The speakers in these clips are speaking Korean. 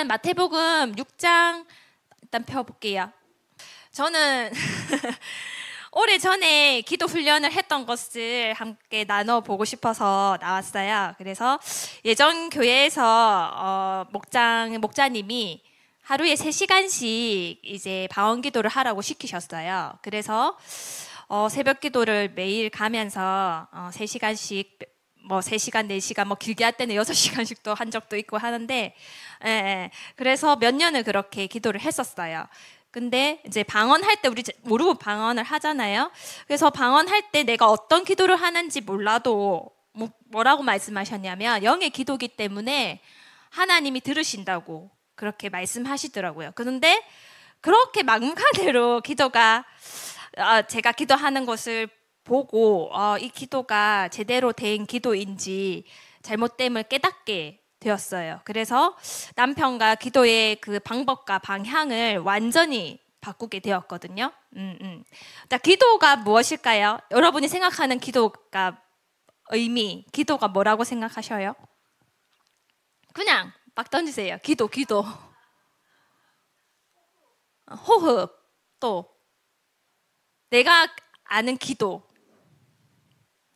일단 마태복음 6장 일단 펴볼게요. 저는 오래전에 기도 훈련을 했던 것을 함께 나눠보고 싶어서 나왔어요. 그래서 예전 교회에서 목자님이 하루에 3시간씩 이제 방언 기도를 하라고 시키셨어요. 그래서 새벽 기도를 매일 가면서 3시간씩 3시간, 4시간, 길게 할 때는 6시간씩도 한 적도 있고 하는데, 그래서 몇 년을 그렇게 기도를 했었어요. 근데 이제 방언할 때 우리 모르고 방언을 하잖아요. 그래서 방언할 때 내가 어떤 기도를 하는지 몰라도 뭐라고 말씀하셨냐면 영의 기도기 때문에 하나님이 들으신다고 그렇게 말씀하시더라고요. 그런데 그렇게 막무가내로 기도가 제가 기도하는 것을 보고 이 기도가 제대로 된 기도인지 잘못됨을 깨닫게 되었어요. 그래서 남편과 기도의 그 방법과 방향을 완전히 바꾸게 되었거든요. 자, 기도가 무엇일까요? 여러분이 생각하는 기도가 기도가 뭐라고 생각하셔요? 그냥 막 던지세요. 기도. 호흡, 또 내가 아는 기도.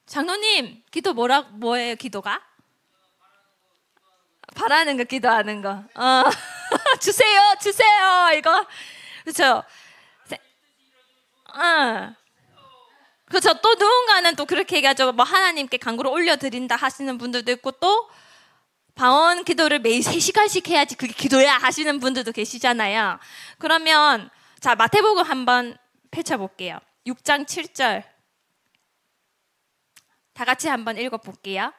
장로님, 기도 뭐예요, 기도가? 바라는 거, 기도하는 거. 주세요, 이거. 그렇죠. 그렇죠. 또 누군가는 또 그렇게 얘기하죠. 하나님께 간구를 올려드린다 하시는 분들도 있고, 또 방언 기도를 매일 3시간씩 해야지 그게 기도야 하시는 분들도 계시잖아요. 그러면 자, 마태복음 한번 펼쳐볼게요. 6장 7절. 다 같이 한번 읽어볼게요.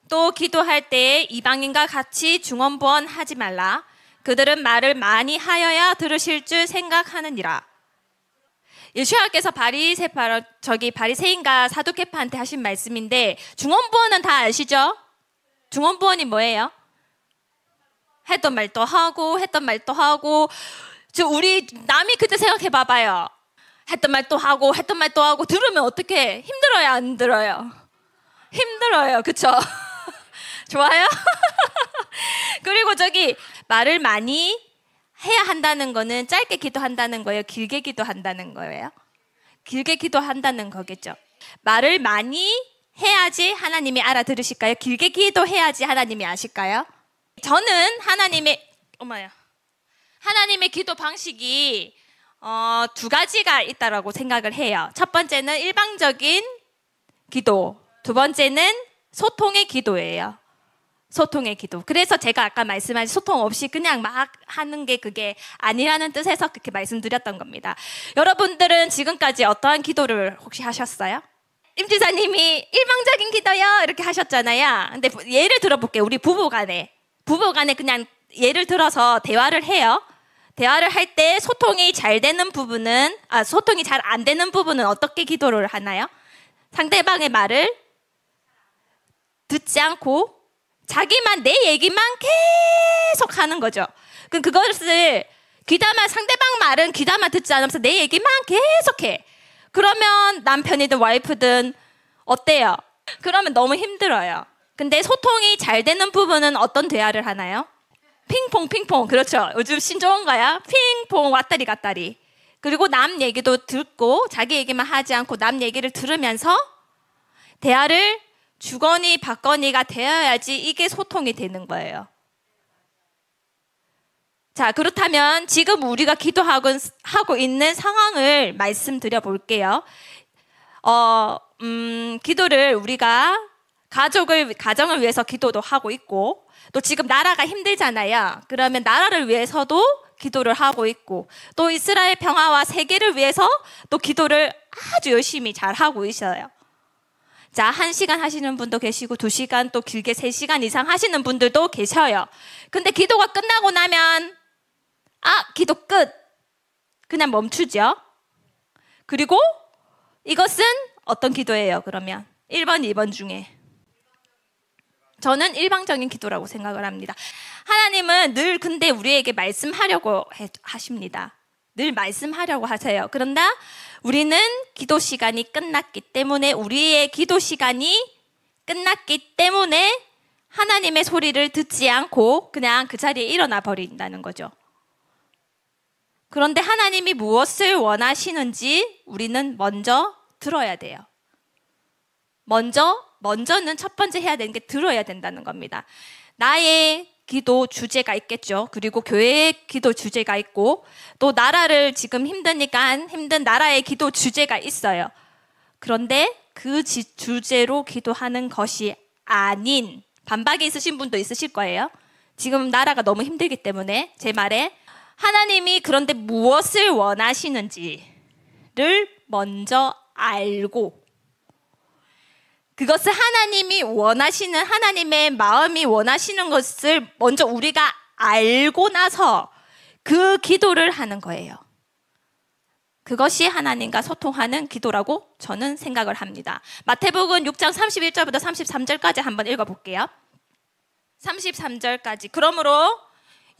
또 기도할 때 이방인과 같이 중언부언 하지 말라. 그들은 말을 많이 하여야 들으실 줄 생각하느니라. 예수님께서 바리새인과 사두개파한테 하신 말씀인데, 중언부언은 다 아시죠? 중언부언이 뭐예요? 했던 말도 하고 우리 남이 그때 생각해 봐봐요. 했던 말도 하고 들으면 어떻게 힘들어요, 안 힘들어요? 힘들어요, 그쵸? 좋아요? 그리고 말을 많이 해야 한다는 거는 짧게 기도한다는 거예요? 길게 기도한다는 거예요? 길게 기도한다는 거겠죠. 말을 많이 해야지 하나님이 알아들으실까요? 길게 기도해야지 하나님이 아실까요? 저는 하나님의 기도 방식이 2가지가 있다라고 생각을 해요. 첫 번째는 일방적인 기도, 두 번째는 소통의 기도예요. 소통의 기도. 그래서 제가 아까 말씀하신 소통 없이 그냥 막 하는 게 그게 아니라는 뜻에서 그렇게 말씀드렸던 겁니다. 여러분들은 지금까지 어떠한 기도를 혹시 하셨어요? 임지사님이 일방적인 기도요 이렇게 하셨잖아요. 근데 예를 들어볼게요. 우리 부부간에 그냥 예를 들어서 대화를 해요. 대화를 할 때 소통이 잘 되는 부분은 소통이 잘 안 되는 부분은 어떻게 기도를 하나요? 상대방의 말을 듣지 않고 내 얘기만 계속 하는 거죠. 그럼 그것을 상대방 말은 귀담아 듣지 않으면서 내 얘기만 계속해. 그러면 남편이든 와이프든 어때요? 그러면 너무 힘들어요. 근데 소통이 잘 되는 부분은 어떤 대화를 하나요? 핑퐁. 그렇죠. 요즘 신조어인가요? 핑퐁 왔다리 갔다리. 그리고 남 얘기도 듣고 자기 얘기만 하지 않고 남 얘기를 들으면서 대화를 주거니 받거니가 되어야지 이게 소통이 되는 거예요. 자, 그렇다면 지금 우리가 하고 있는 상황을 말씀드려 볼게요. 기도를 우리가 가정을 위해서 기도도 하고 있고, 또 지금 나라가 힘들잖아요. 그러면 나라를 위해서도 기도를 하고 있고, 또 이스라엘 평화와 세계를 위해서 또 기도를 아주 열심히 잘 하고 있어요. 자, 1시간 하시는 분도 계시고 2시간 또 길게 3시간 이상 하시는 분들도 계셔요. 근데 기도가 끝나고 나면 기도 끝. 그냥 멈추죠. 그리고 이것은 어떤 기도예요, 그러면? 1번, 2번 중에. 저는 일방적인 기도라고 생각을 합니다. 하나님은 늘 근데 우리에게 말씀하려고 하십니다. 늘 말씀하려고 하세요. 그런다 우리는 기도 시간이 끝났기 때문에, 우리의 기도 시간이 끝났기 때문에 하나님의 소리를 듣지 않고 그냥 그 자리에 일어나 버린다는 거죠. 그런데 하나님이 무엇을 원하시는지 우리는 먼저 들어야 돼요. 먼저는 첫 번째 해야 되는 게 들어야 된다는 겁니다. 나의 기도 주제가 있겠죠. 그리고 교회의 기도 주제가 있고 또 나라를 지금 힘드니까 힘든 나라의 기도 주제가 있어요. 그런데 그 주제로 기도하는 것이 아닌 반박이 있으신 분도 있으실 거예요. 지금 나라가 너무 힘들기 때문에 제 말에 하나님이 그런데 무엇을 원하시는지를 먼저 알고 그것을 하나님이 원하시는 하나님의 마음이 원하시는 것을 먼저 우리가 알고 나서 그 기도를 하는 거예요. 그것이 하나님과 소통하는 기도라고 저는 생각을 합니다. 마태복음 6장 31절부터 33절까지 한번 읽어볼게요. 33절까지. 그러므로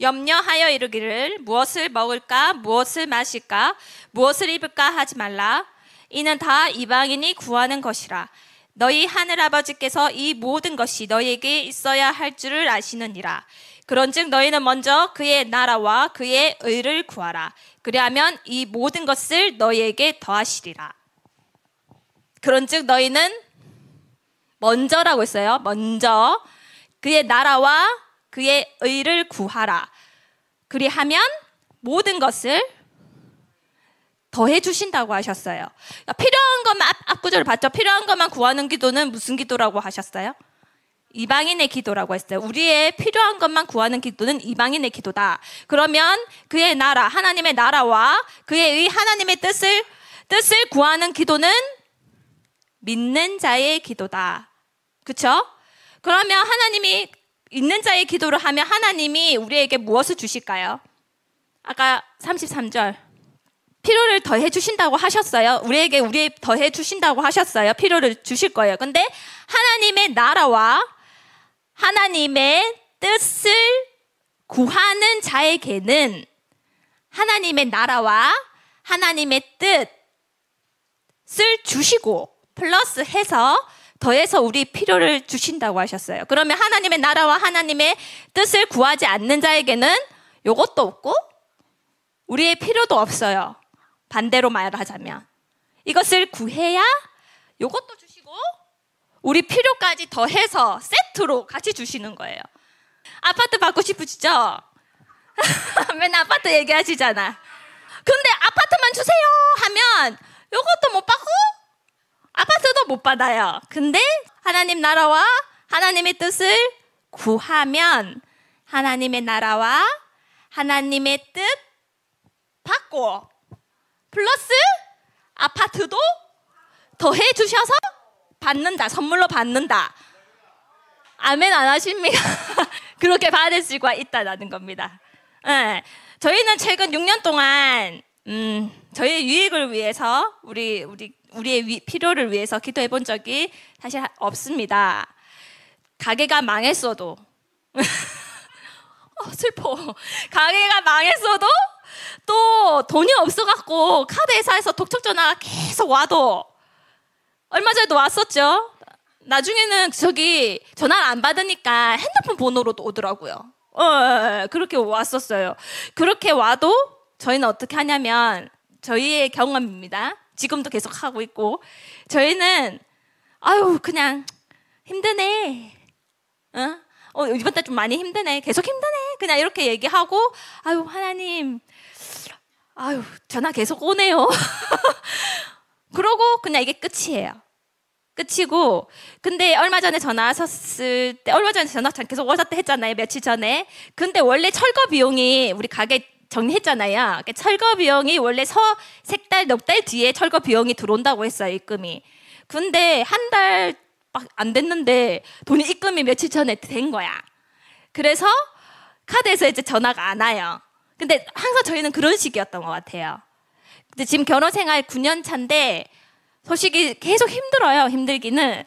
염려하여 이르기를 무엇을 먹을까 무엇을 마실까 무엇을 입을까 하지 말라. 이는 다 이방인이 구하는 것이라. 너희 하늘아버지께서 이 모든 것이 너희에게 있어야 할 줄을 아시느니라. 그런즉 너희는 먼저 그의 나라와 그의 의를 구하라. 그리하면 이 모든 것을 너희에게 더하시리라. 그런즉 너희는 먼저라고 했어요. 먼저 그의 나라와 그의 의를 구하라. 그리하면 모든 것을 더해 주신다고 하셨어요. 그러니까 필요한 것만 앞구절을 봤죠. 필요한 것만 구하는 기도는 무슨 기도라고 하셨어요? 이방인의 기도라고 했어요. 우리의 필요한 것만 구하는 기도는 이방인의 기도다. 그러면 그의 나라, 하나님의 나라와 그의 의 하나님의 뜻을 구하는 기도는 믿는 자의 기도다. 그렇죠? 그러면 하나님이 있는 자의 기도를 하면 하나님이 우리에게 무엇을 주실까요? 아까 33절. 필요를 더해 주신다고 하셨어요. 우리에게 더해 주신다고 하셨어요. 필요를 주실 거예요. 근데 하나님의 나라와 하나님의 뜻을 구하는 자에게는 하나님의 나라와 하나님의 뜻을 주시고 플러스 해서 더해서 우리 필요를 주신다고 하셨어요. 그러면 하나님의 나라와 하나님의 뜻을 구하지 않는 자에게는 이것도 없고 우리의 필요도 없어요. 반대로 말하자면 이것을 구해야 이것도 주시고 우리 필요까지 더해서 세트로 같이 주시는 거예요. 아파트 받고 싶으시죠? 맨날 아파트 얘기하시잖아. 근데 아파트만 주세요 하면 이것도 못 받고 아파트도 못 받아요. 근데 하나님 나라와 하나님의 뜻을 구하면 하나님의 나라와 하나님의 뜻 받고 플러스 아파트도 더해 주셔서 받는다. 선물로 받는다. 아멘 안 하십니까? 그렇게 받을 수가 있다는 겁니다. 네. 저희는 최근 6년 동안 저희의 유익을 위해서 우리의 필요를 위해서 기도해 본 적이 사실 없습니다. 가게가 망했어도 슬퍼. 가게가 망했어도 또 돈이 없어갖고 카드 회사에서 독촉 전화가 계속 와도 얼마 전에도 왔었죠. 나중에는 저기 전화를 안 받으니까 핸드폰 번호로도 오더라고요. 그렇게 왔었어요. 그렇게 와도 저희는 어떻게 하냐면 저희의 경험입니다. 지금도 계속 하고 있고 저희는 그냥 힘드네. 이번 달 좀 많이 힘드네. 계속 힘드네. 그냥 이렇게 얘기하고 하나님 전화 계속 오네요. 그러고 그냥 이게 끝이에요. 끝이고 근데 얼마 전에 전화 계속 오셨다 했잖아요. 며칠 전에. 근데 원래 철거 비용이 우리 가게 정리했잖아요. 철거 비용이 원래 석 달, 넉 달 뒤에 철거 비용이 들어온다고 했어요. 입금이. 근데 한 달 안 됐는데 돈이 입금이 며칠 전에 된 거야. 그래서 카드에서 이제 전화가 안 와요. 근데 항상 저희는 그런 식이었던 것 같아요. 근데 지금 결혼 생활 9년 차인데 소식이 계속 힘들어요. 힘들기는.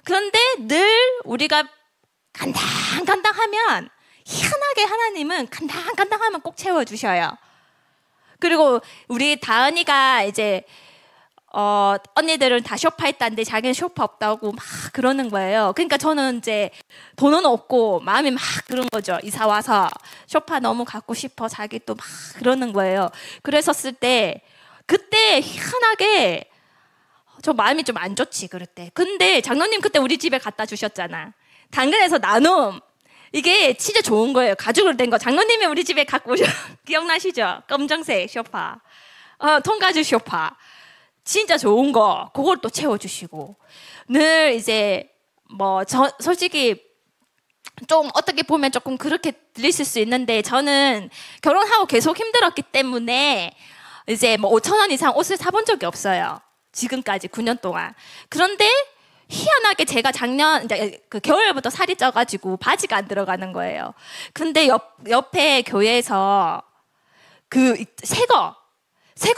그런데 늘 우리가 간당간당하면 희한하게 하나님은 간당간당하면 꼭 채워주셔요. 그리고 우리 다은이가 이제 언니들은 다 쇼파했다는데 자기는 쇼파 없다고 막 그러는 거예요. 그러니까 저는 이제 돈은 없고 마음이 막 그런 거죠. 이사 와서 쇼파 너무 갖고 싶어 자기 또 막 그러는 거예요. 그랬었을 때 그때 희한하게 저 마음이 좀 안 좋지 그럴 때. 근데 장로님 그때 우리 집에 갖다 주셨잖아. 당근에서 나눔. 이게 진짜 좋은 거예요. 가죽으로 된 거. 장로님이 우리 집에 갖고 오셔. 기억나시죠? 검정색 쇼파. 통가죽 쇼파. 진짜 좋은 거. 그걸 또 채워주시고. 늘 이제 솔직히 좀 어떻게 보면 조금 그렇게 들리실 수 있는데 저는 결혼하고 계속 힘들었기 때문에 이제 5천 원 이상 옷을 사본 적이 없어요. 지금까지 9년 동안. 그런데 희한하게 제가 작년 이제 그 겨울부터 살이 쪄가지고 바지가 안 들어가는 거예요. 근데 옆에 교회에서 그 새거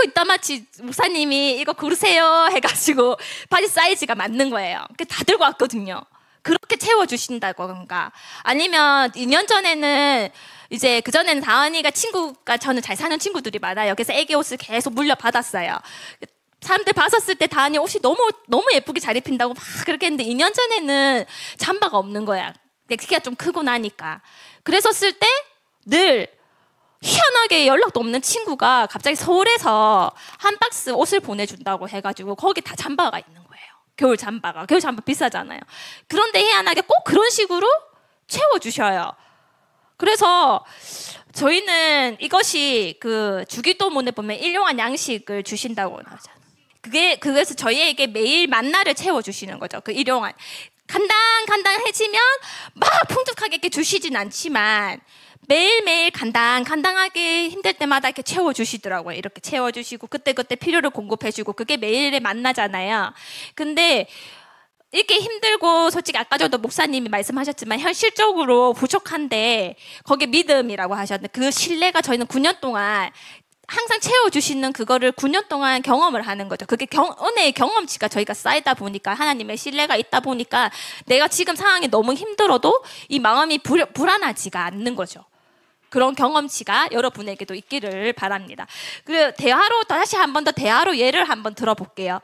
있다 마치 목사님이 이거 고르세요 해가지고 바지 사이즈가 맞는 거예요. 다 들고 왔거든요. 그렇게 채워주신다고 그런가. 아니면 2년 전에는 이제 그전에는 다은이가 친구가 저는 잘 사는 친구들이 많아요. 그래서 애기 옷을 계속 물려받았어요. 사람들 봤었을 때 다은이 옷이 너무 예쁘게 잘 입힌다고 막 그렇게 했는데 2년 전에는 잠바가 없는 거야. 키가 좀 크고 나니까. 그랬었을 때 늘 희한하게 연락도 없는 친구가 갑자기 서울에서 한 박스 옷을 보내준다고 해가지고 거기 다 잠바가 있는 거예요. 겨울 잠바 비싸잖아요. 그런데 희한하게 꼭 그런 식으로 채워주셔요. 그래서 저희는 이것이 그 주기도문에 보면 일용할 양식을 주신다고 하잖아요. 그래서 저희에게 매일 만나를 채워주시는 거죠. 그 일용할. 간당간당해지면 막 풍족하게 이렇게 주시진 않지만 매일매일 간당하게 힘들 때마다 이렇게 채워주시더라고요. 이렇게 채워주시고 그때그때 필요를 공급해주고 그게 매일의 만나잖아요. 근데 이렇게 힘들고 솔직히 아까 전도 목사님이 말씀하셨지만 현실적으로 부족한데 거기에 믿음이라고 하셨는데 그 신뢰가 저희는 9년 동안 항상 채워주시는 그거를 9년 동안 경험을 하는 거죠. 그게 은혜의 경험치가 저희가 쌓이다 보니까 하나님의 신뢰가 있다 보니까 내가 지금 상황이 너무 힘들어도 이 마음이 불안하지가 않는 거죠. 그런 경험치가 여러분에게도 있기를 바랍니다. 그리고 다시 한 번 더 대화로 예를 한번 들어볼게요.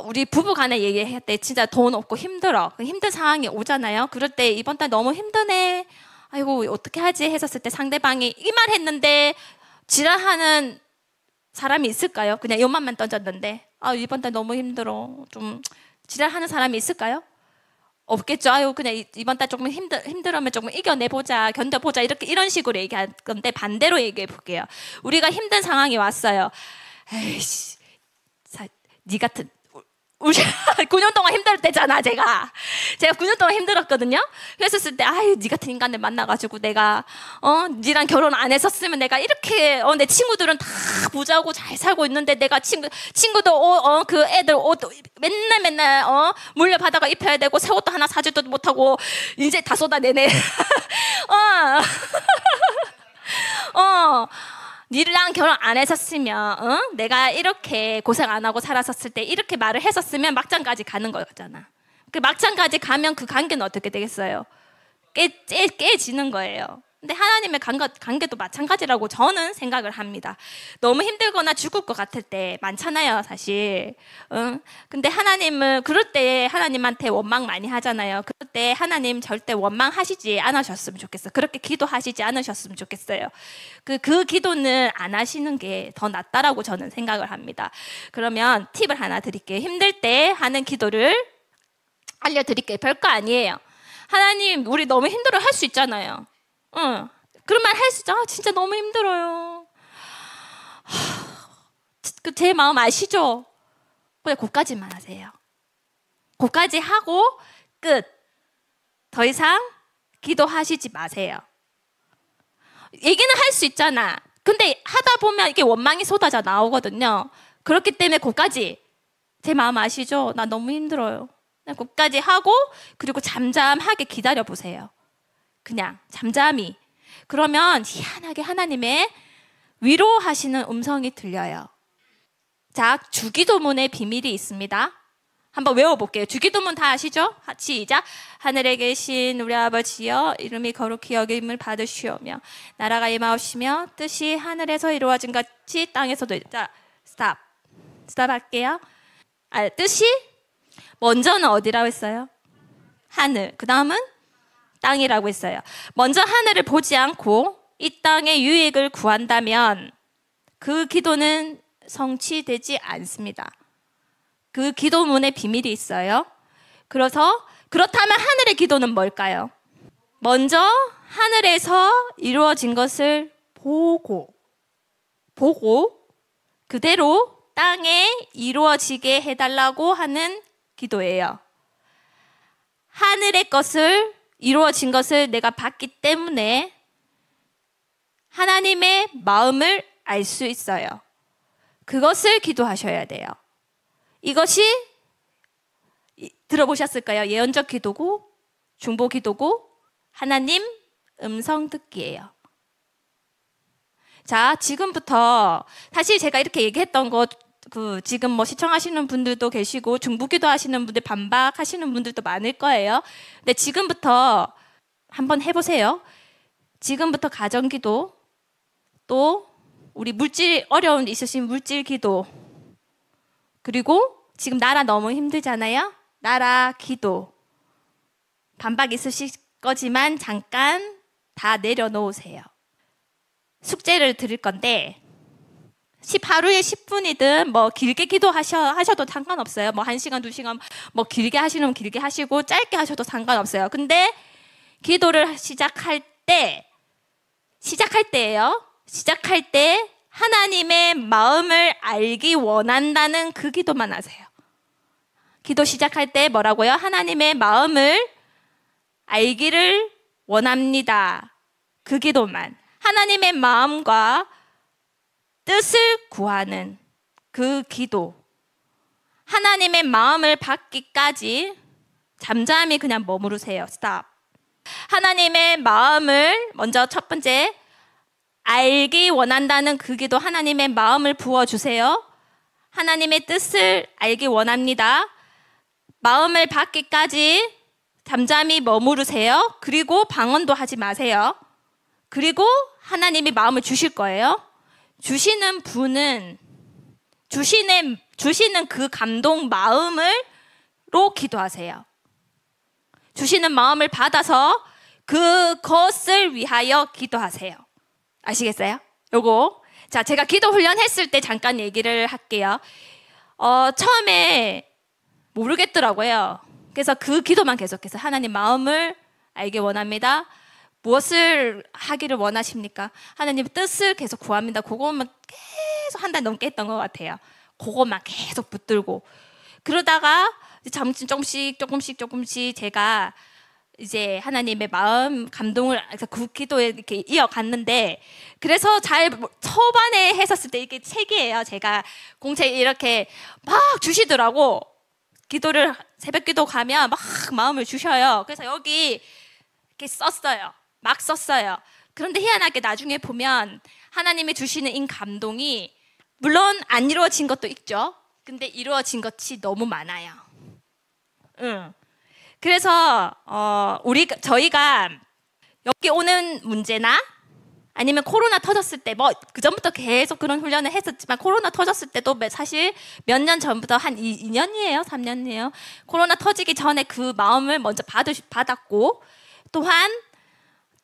우리 부부간에 얘기할 때 진짜 돈 없고 힘들어. 힘든 상황이 오잖아요. 그럴 때 이번 달 너무 힘드네. 아이고 어떻게 하지 했었을 때 상대방이 이 말 했는데 지랄하는 사람이 있을까요? 그냥 요만만 던졌는데 이번 달 너무 힘들어. 좀 지랄하는 사람이 있을까요? 없겠죠. 아유 그냥 이번 달 조금 힘들으면 조금 이겨내보자, 견뎌보자 이런 식으로 얘기할 건데 반대로 얘기해 볼게요. 우리가 힘든 상황이 왔어요. 에이씨, 니 같은 9년 동안 힘들 때잖아. 제가 9년 동안 힘들었거든요. 그랬었을 때 니 같은 인간을 만나가지고 내가 니랑 결혼 안 했었으면 내가 이렇게 내 친구들은 다 부자고 잘 살고 있는데 내가 친구들 그 애들 옷 맨날 물려받아가 입혀야 되고 새 옷도 하나 사주도 못하고 이제 다 쏟아내네. 니랑 결혼 안 했었으면 내가 이렇게 고생 안 하고 살았었을 때 이렇게 말을 했었으면 막장까지 가는 거잖아. 그 막장까지 가면 그 관계는 어떻게 되겠어요? 깨지는 거예요. 근데 하나님의 관계도 마찬가지라고 저는 생각을 합니다. 너무 힘들거나 죽을 것 같을 때 많잖아요, 사실. 근데 하나님은 그럴 때 하나님한테 원망 많이 하잖아요. 그럴 때 하나님 절대 원망하시지 않으셨으면 좋겠어요. 그렇게 기도하시지 않으셨으면 좋겠어요. 그 기도는 안 하시는 게 더 낫다라고 저는 생각을 합니다. 그러면 팁을 하나 드릴게요. 힘들 때 하는 기도를 알려드릴게요. 별거 아니에요. 하나님, 우리 너무 힘들어 할 수 있잖아요. 그런 말 할 수 있죠. 진짜 너무 힘들어요. 제 마음 아시죠? 그냥 그까지만 하세요. 그까지 하고 끝. 더 이상 기도하시지 마세요. 얘기는 할 수 있잖아. 근데 하다 보면 이게 원망이 쏟아져 나오거든요. 그렇기 때문에 그까지. 제 마음 아시죠? 나 너무 힘들어요. 그냥 그까지 하고 그리고 잠잠하게 기다려 보세요. 그냥 잠잠히. 그러면 희한하게 하나님의 위로하시는 음성이 들려요. 자, 주기도문의 비밀이 있습니다. 한번 외워볼게요. 주기도문 다 아시죠? 시작. 하늘에 계신 우리 아버지여, 이름이 거룩히 여김을 받으시오며 나라가 임하옵시며 뜻이 하늘에서 이루어진 같이 땅에서도. 자, 스탑. 스탑할게요. 뜻이 먼저는 어디라고 했어요? 하늘. 그 다음은 땅이라고 했어요. 먼저 하늘을 보지 않고 이 땅의 유익을 구한다면 그 기도는 성취되지 않습니다. 그 기도문에 비밀이 있어요. 그렇다면 하늘의 기도는 뭘까요? 먼저 하늘에서 이루어진 것을 보고 그대로 땅에 이루어지게 해달라고 하는 기도예요. 하늘의 것을 이루어진 것을 내가 봤기 때문에 하나님의 마음을 알 수 있어요. 그것을 기도하셔야 돼요. 이것이 들어보셨을까요? 예언적 기도고 중보 기도고 하나님 음성 듣기예요. 자, 지금부터 사실 제가 이렇게 얘기했던 것 지금 뭐 시청하시는 분들도 계시고 중보기도 하시는 분들 반박하시는 분들도 많을 거예요. 근데 지금부터 한번 해보세요. 지금부터 가정기도 또 우리 물질 어려운 있으신 물질기도 그리고 지금 나라 너무 힘들잖아요. 나라 기도 반박 있으실 거지만 잠깐 다 내려놓으세요. 숙제를 드릴 건데 하루에 10분이든 뭐 길게 기도하셔도 상관없어요. 뭐 1시간, 2시간 뭐 길게 하시면 길게 하시고 짧게 하셔도 상관없어요. 근데 기도를 시작할 때예요. 시작할 때 하나님의 마음을 알기 원한다는 그 기도만 하세요. 기도 시작할 때 뭐라고요? 하나님의 마음을 알기를 원합니다. 그 기도만. 하나님의 마음과 뜻을 구하는 그 기도. 하나님의 마음을 받기까지 잠잠히 그냥 머무르세요. 스탑. 하나님의 마음을 먼저 첫 번째 알기 원한다는 그 기도. 하나님의 마음을 부어주세요. 하나님의 뜻을 알기 원합니다. 마음을 받기까지 잠잠히 머무르세요. 그리고 방언도 하지 마세요. 그리고 하나님이 마음을 주실 거예요. 주시는 분은 주시는 그 감동 마음으로 기도하세요. 주시는 마음을 받아서 그것을 위하여 기도하세요. 아시겠어요? 요거. 자, 제가 기도 훈련했을 때 잠깐 얘기를 할게요. 처음에 모르겠더라고요. 그래서 그 기도만 계속해서 하나님 마음을 알기 원합니다. 무엇을 하기를 원하십니까? 하나님 뜻을 계속 구합니다. 그것만 계속 한 달 넘게 했던 것 같아요. 그것만 계속 붙들고 그러다가 조금씩 제가 이제 하나님의 마음 감동을 그 기도에 이렇게 이어갔는데 그래서 잘 초반에 했었을 때 이게 책이에요. 제가 공채 이렇게 막 주시더라고. 기도를 새벽 기도 가면 막 마음을 주셔요. 그래서 여기 이렇게 썼어요. 막 썼어요. 그런데 희한하게 나중에 보면 하나님이 주시는 이 감동이 물론 안 이루어진 것도 있죠. 근데 이루어진 것이 너무 많아요. 그래서 저희가 여기 오는 문제나 아니면 코로나 터졌을 때 뭐 그전부터 계속 그런 훈련을 했었지만 코로나 터졌을 때도 사실 몇 년 전부터 한 2년이에요? 3년이에요? 코로나 터지기 전에 그 마음을 먼저 받았고 또한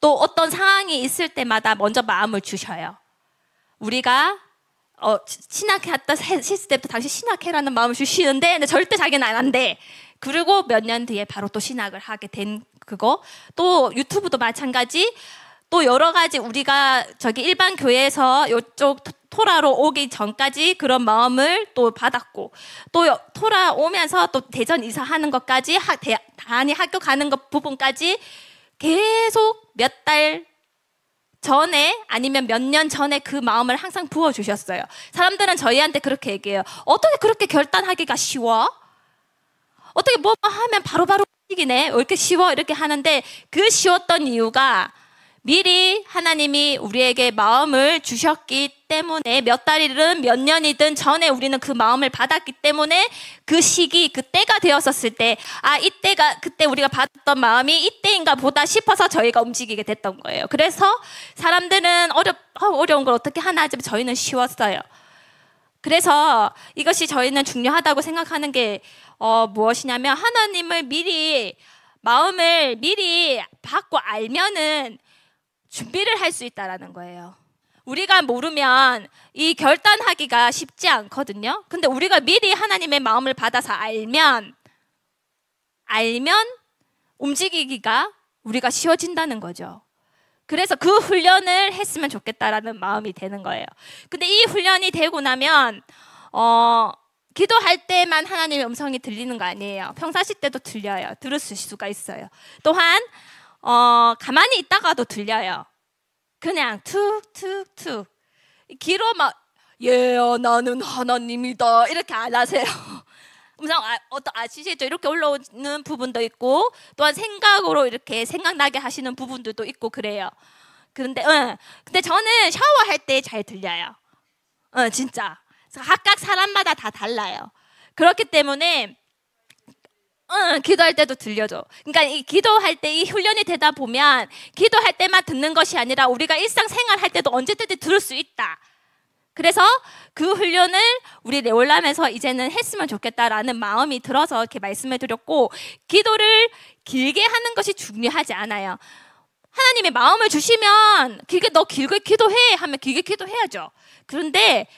또 어떤 상황이 있을 때마다 먼저 마음을 주셔요. 우리가 신학했다 했을 때부터 당신 신학해라는 마음을 주시는데 근데 절대 자기는 안 한대. 그리고 몇 년 뒤에 바로 또 신학을 하게 된 그거. 또 유튜브도 마찬가지. 또 여러 가지 우리가 저기 일반 교회에서 이쪽 토라로 오기 전까지 그런 마음을 또 받았고 또 토라 오면서 또 대전 이사하는 것까지 단위 학교 가는 것 부분까지 계속 몇 달 전에 아니면 몇 년 전에 그 마음을 항상 부어주셨어요. 사람들은 저희한테 그렇게 얘기해요. 어떻게 그렇게 결단하기가 쉬워? 어떻게 뭐 하면 바로바로 이기네? 왜 이렇게 쉬워? 이렇게 하는데 그 쉬웠던 이유가 미리 하나님이 우리에게 마음을 주셨기 때문에 몇 달이든 몇 년이든 전에 우리는 그 마음을 받았기 때문에 그 시기, 그 때가 되었었을 때 이때가 그때 우리가 받았던 마음이 이때인가 보다 싶어서 저희가 움직이게 됐던 거예요. 그래서 사람들은 어려운 걸 어떻게 하나 하지만 저희는 쉬웠어요. 그래서 이것이 저희는 중요하다고 생각하는 게 무엇이냐면 하나님을 마음을 미리 받고 알면은 준비를 할 수 있다라는 거예요. 우리가 모르면 이 결단하기가 쉽지 않거든요. 근데 우리가 미리 하나님의 마음을 받아서 알면 움직이기가 우리가 쉬워진다는 거죠. 그래서 그 훈련을 했으면 좋겠다라는 마음이 되는 거예요. 근데 이 훈련이 되고 나면 기도할 때만 하나님의 음성이 들리는 거 아니에요. 평상시 때도 들을 수가 있어요. 또한 가만히 있다가도 들려요. 그냥 툭툭툭 귀로 막 나는 하나님이다 이렇게 안 하세요. 음성 아시죠? 이렇게 올라오는 부분도 있고 또한 생각으로 이렇게 생각나게 하시는 부분들도 있고 그래요. 근데 저는 샤워할 때 잘 들려요. 진짜 각각 사람마다 다 달라요. 그렇기 때문에 기도할 때도 들려줘. 그러니까 이 기도할 때 이 훈련이 되다 보면 기도할 때만 듣는 것이 아니라 우리가 일상생활 할 때도 언제든지 들을 수 있다. 그래서 그 훈련을 우리 레올람에서 이제는 했으면 좋겠다라는 마음이 들어서 이렇게 말씀을 드렸고, 기도를 길게 하는 것이 중요하지 않아요. 하나님의 마음을 주시면 너 길게 기도해 하면 길게 기도해야죠. 그런데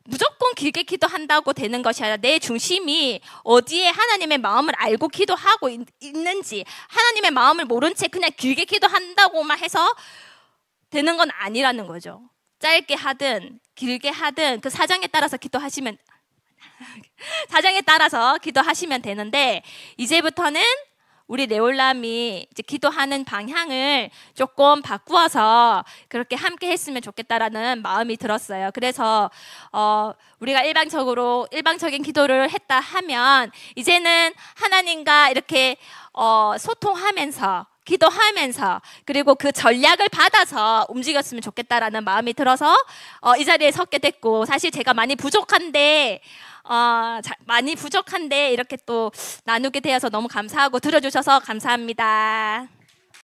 무조건 길게 기도한다고 되는 것이 아니라 내 중심이 어디에 하나님의 마음을 알고 기도하고 있는지, 하나님의 마음을 모른 채 그냥 길게 기도한다고만 해서 되는 건 아니라는 거죠. 짧게 하든 길게 하든 그 사정에 따라서 기도하시면 되는데, 이제부터는 우리 레올람이 이제 기도하는 방향을 조금 바꾸어서 그렇게 함께 했으면 좋겠다라는 마음이 들었어요. 그래서 우리가 일방적인 기도를 했다 하면 이제는 하나님과 이렇게 소통하면서 기도하면서 그리고 그 전략을 받아서 움직였으면 좋겠다라는 마음이 들어서 이 자리에 섰게 됐고, 사실 제가 많이 부족한데 이렇게 또 나누게 되어서 너무 감사하고 들어주셔서 감사합니다.